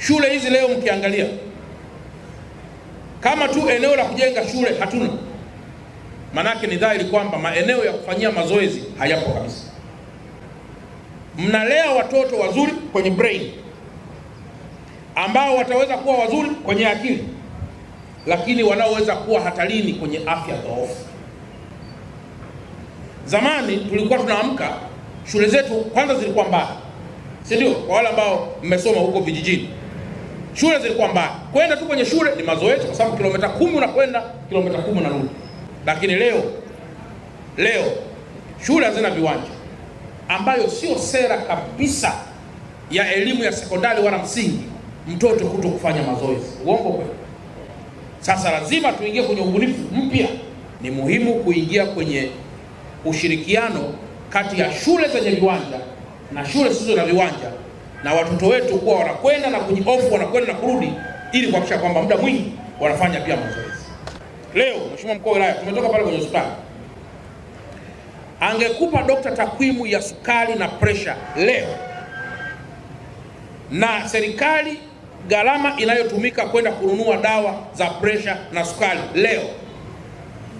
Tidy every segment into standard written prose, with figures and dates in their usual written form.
Shule hizi leo mkiangalia, kama tu eneo la kujenga shule hatuna, manake ni dhahiri kwamba maeneo ya kufanyia mazoezi hayapo kabisa. Mnalea watoto wazuri kwenye brain ambao wataweza kuwa wazuri kwenye akili, lakini wanaoweza kuwa hatarini kwenye afya dhaifu. Zamani tulikuwa tunaamka, shule zetu kwanza zilikuwa mbali, si ndio? Kwa wale ambao mmesoma huko vijijini, shule zilikuwa mbali, kwenda tu kwenye shule ni mazoezi, kwa sababu kilomita 10 unakwenda, kilomita 10 unarudi. Lakini leo shule hazina viwanja, ambayo sio sera kabisa ya elimu ya sekondari wala msingi mtoto kuto kufanya mazoezi. Uongo kweli? Sasa lazima tuingie kwenye ubunifu mpya. Ni muhimu kuingia kwenye ushirikiano kati ya shule zenye viwanja na shule zisizo na viwanja, na watoto wetu kuwa wanakwenda na kujiofu, wanakwenda na kurudi, ili kuhakikisha kwamba muda mwingi wanafanya pia mazoezi. Leo Mheshimiwa Mkuu wa Wilaya, tumetoka pale kwenye hospitali, angekupa dokta takwimu ya sukari na presha leo, na serikali gharama inayotumika kwenda kununua dawa za presha na sukari leo,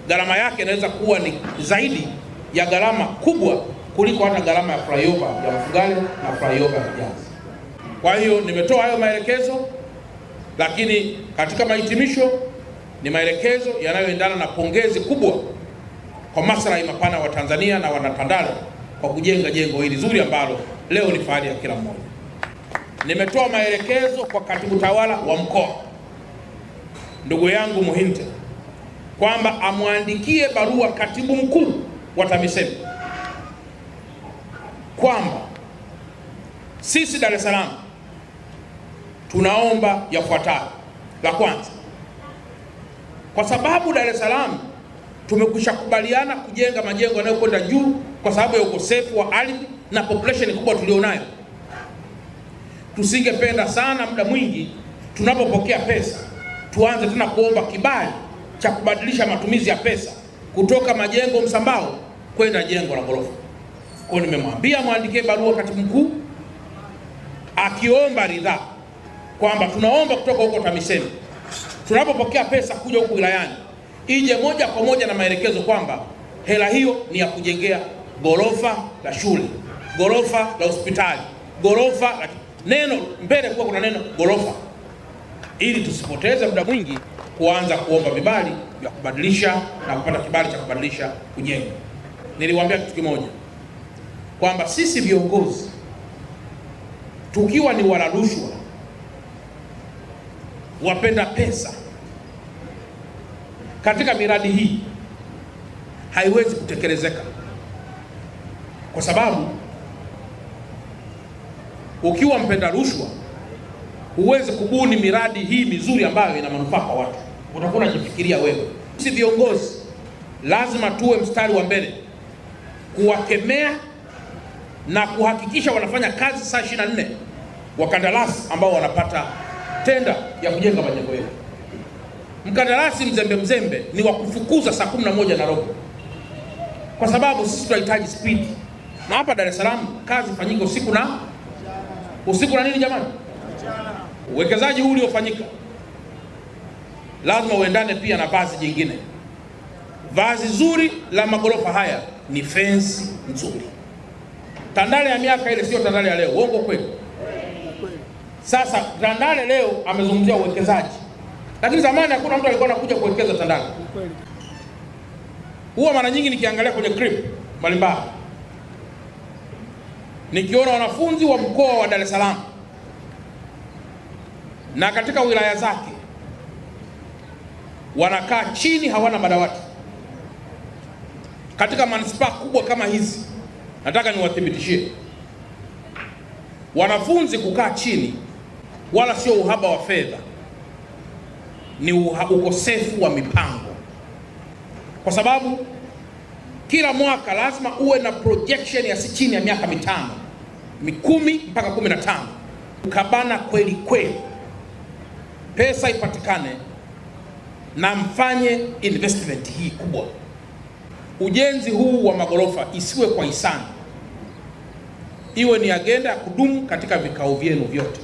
gharama yake inaweza kuwa ni zaidi ya gharama kubwa kuliko hata gharama ya flyover ya Mfugale na flyover ya Jazi. Kwa hiyo nimetoa hayo maelekezo, lakini katika mahitimisho ni maelekezo yanayoendana na pongezi kubwa kwa maslahi mapana wa Tanzania na Wanatandale kwa kujenga jengo hili zuri ambalo leo ni fahari ya kila mmoja. Nimetoa maelekezo kwa katibu tawala wa mkoa ndugu yangu Muhinte kwamba amwandikie barua katibu mkuu wa TAMISEMI kwamba sisi Dar es Salaam tunaomba yafuatayo. La kwanza, kwa sababu Dar es Salaam tumekwisha kubaliana kujenga majengo yanayokwenda juu kwa sababu ya ukosefu wa ardhi na population kubwa tulionayo, tusingependa sana muda mwingi tunapopokea pesa tuanze tena kuomba kibali cha kubadilisha matumizi ya pesa kutoka majengo msambao kwenda jengo la ghorofa. Kwa hiyo nimemwambia mwandikie barua katibu mkuu akiomba ridhaa kwamba tunaomba kutoka huko TAMISEMI tunapopokea pesa kuja huku wilayani ije moja kwa moja na maelekezo kwamba hela hiyo ni ya kujengea ghorofa la shule, ghorofa la hospitali, ghorofa la neno mbele kuwa kuna neno ghorofa, ili tusipoteze muda mwingi kuanza kuomba vibali vya kubadilisha na kupata kibali cha kubadilisha kujenga. Niliwaambia kitu kimoja kwamba sisi viongozi tukiwa ni wala rushwa, wapenda pesa, katika miradi hii haiwezi kutekelezeka, kwa sababu ukiwa mpenda rushwa huwezi kubuni miradi hii mizuri ambayo ina manufaa kwa watu, utakuwa unajifikiria wewe. Sisi viongozi lazima tuwe mstari wa mbele kuwakemea na kuhakikisha wanafanya kazi saa 24 wakandarasi ambao wanapata tenda ya kujenga majengo yetu. Mkandarasi mzembe ni wa kufukuza saa 11:15, kwa sababu sisi tunahitaji speed, na hapa Dar es Salaam kazi fanyike usiku na nini jamani? Uwekezaji huu uliofanyika lazima uendane pia na vazi jingine. Vazi zuri la magorofa haya ni fence nzuri. Tandale ya miaka ile sio Tandale ya leo. Uongo kweli? Sasa Tandale leo amezungumzia uwekezaji, lakini zamani hakuna mtu alikuwa anakuja kuwekeza Tandale. Huwa mara nyingi nikiangalia kwenye clip mbalimbali nikiona wanafunzi wa mkoa wa Dar es Salaam na katika wilaya zake wanakaa chini, hawana madawati. Katika manispaa kubwa kama hizi, nataka niwathibitishie, wanafunzi kukaa chini wala sio uhaba wa fedha, ni ukosefu wa mipango, kwa sababu kila mwaka lazima uwe na projection ya si chini ya miaka 5, 10 mpaka 15, ukabana kweli kweli, pesa ipatikane na mfanye investment hii kubwa. Ujenzi huu wa magorofa isiwe kwa hisani, iwe ni agenda ya kudumu katika vikao vyenu vyote.